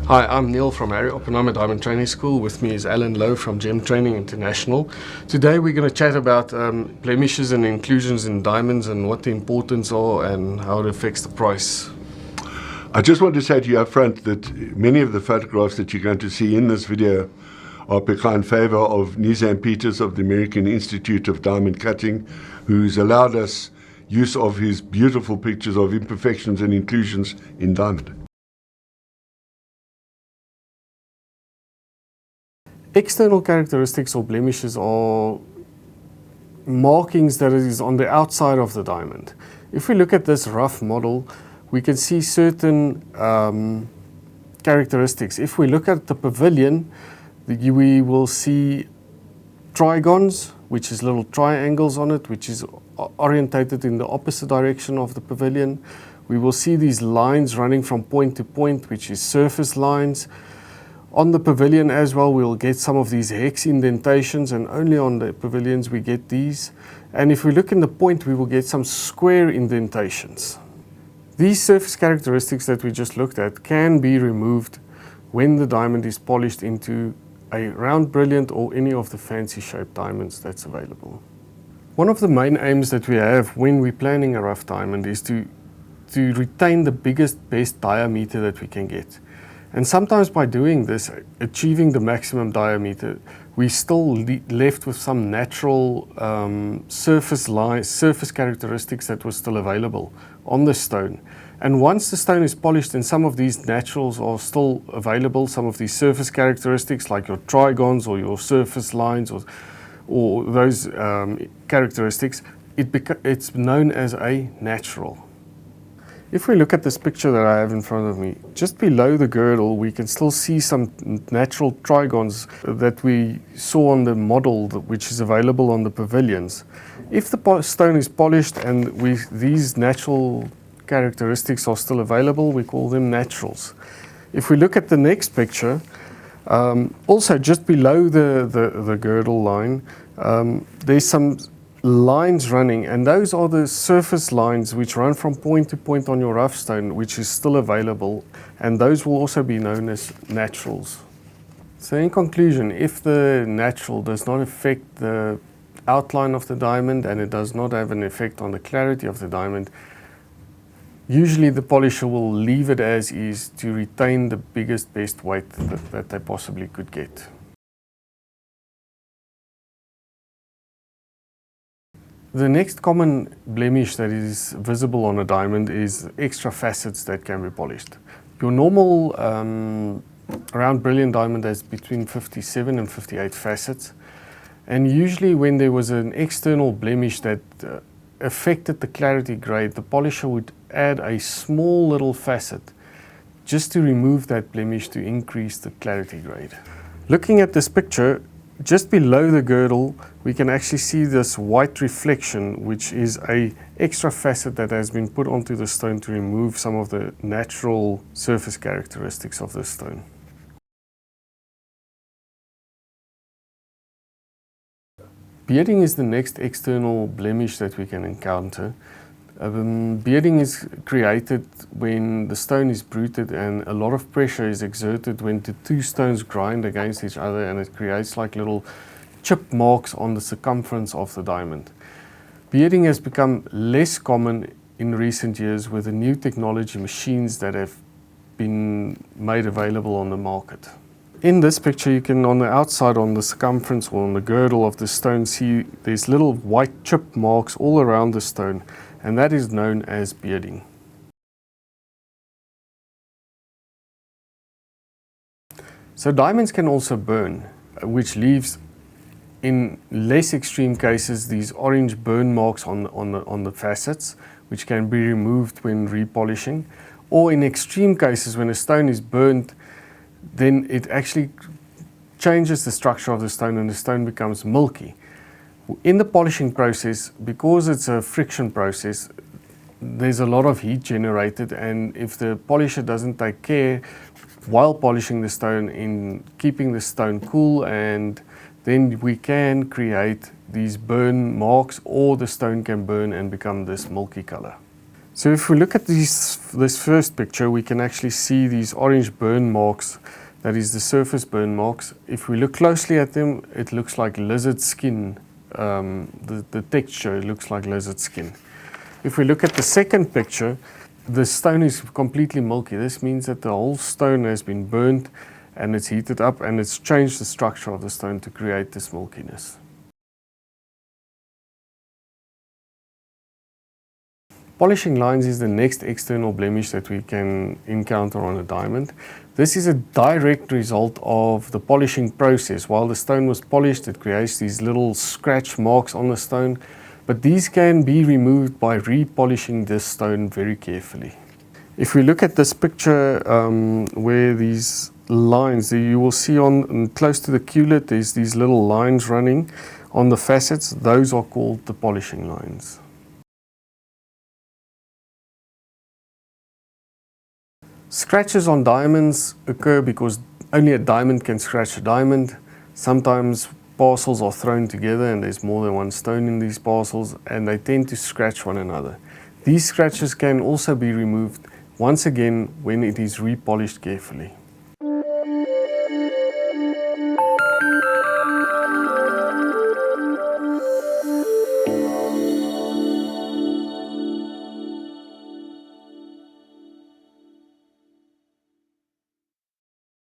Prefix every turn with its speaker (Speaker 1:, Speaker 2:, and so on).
Speaker 1: Hi, I'm Neil from Harry Oppenheimer Diamond Training School. With me is Alan Lowe from Gem Training International. Today we're going to chat about blemishes and inclusions in diamonds and what the importance are and how it affects the price.
Speaker 2: I just want to say to you up front that many of the photographs that you're going to see in this video are in favor of Nizam Peters of the American Institute of Diamond Cutting, who's allowed us use of his beautiful pictures of imperfections and inclusions in diamond.
Speaker 1: External characteristics or blemishes are markings that is on the outside of the diamond. If we look at this rough model, we can see certain characteristics. If we look at the pavilion, we will see trigons, which is little triangles on it, which is orientated in the opposite direction of the pavilion. We will see these lines running from point to point, which is surface lines. On the pavilion as well, we'll get some of these hex indentations, and only on the pavilions we get these. And if we look in the point, we will get some square indentations. These surface characteristics that we just looked at can be removed when the diamond is polished into a round brilliant or any of the fancy shaped diamonds that's available. One of the main aims that we have when we're planning a rough diamond is to retain the best diameter that we can get. And sometimes by doing this, achieving the maximum diameter, we still left with some natural surface characteristics that were still available on the stone. And once the stone is polished and some of these naturals are still available, some of these surface characteristics like your trigons or your surface lines or those characteristics, it's known as a natural. If we look at this picture that I have in front of me, just below the girdle we can still see some natural trigons that we saw on the model which is available on the pavilions. If the stone is polished and these natural characteristics are still available, we call them naturals. If we look at the next picture, also just below the girdle line, there's some lines running, and those are the surface lines which run from point to point on your rough stone, which is still available, and those will also be known as naturals. So in conclusion, if the natural does not affect the outline of the diamond and it does not have an effect on the clarity of the diamond, usually the polisher will leave it as is to retain the best weight that they possibly could get. The next common blemish that is visible on a diamond is extra facets that can be polished. Your normal round brilliant diamond has between 57 and 58 facets, and usually when there was an external blemish that affected the clarity grade, the polisher would add a small little facet just to remove that blemish to increase the clarity grade. Looking at this picture, just below the girdle, we can actually see this white reflection, which is an extra facet that has been put onto the stone to remove some of the natural surface characteristics of the stone. Bearding is the next external blemish that we can encounter. Bearding is created when the stone is bruted and a lot of pressure is exerted when the two stones grind against each other, and it creates like little chip marks on the circumference of the diamond. Bearding has become less common in recent years with the new technology machines that have been made available on the market. In this picture, you can on the outside, on the circumference or on the girdle of the stone, see there's little white chip marks all around the stone, and that is known as bearding. So diamonds can also burn, which leaves in less extreme cases these orange burn marks on the facets, which can be removed when repolishing. Or in extreme cases, when a stone is burnt, then it actually changes the structure of the stone and the stone becomes milky. In the polishing process, because it's a friction process, there's a lot of heat generated, and if the polisher doesn't take care while polishing the stone in keeping the stone cool, and then we can create these burn marks, or the stone can burn and become this milky color. So if we look at this first picture, we can actually see these orange burn marks. That is the surface burn marks. If we look closely at them, it looks like lizard skin. The texture looks like lizard skin. If we look at the second picture, the stone is completely milky. This means that the whole stone has been burnt and it's heated up and it's changed the structure of the stone to create this milkiness. Polishing lines is the next external blemish that we can encounter on a diamond. This is a direct result of the polishing process. While the stone was polished, it creates these little scratch marks on the stone, but these can be removed by repolishing this stone very carefully. If we look at this picture where these lines, you will see on close to the culet, there's these little lines running on the facets. Those are called the polishing lines. Scratches on diamonds occur because only a diamond can scratch a diamond. Sometimes parcels are thrown together and there's more than one stone in these parcels and they tend to scratch one another. These scratches can also be removed once again when it is repolished carefully.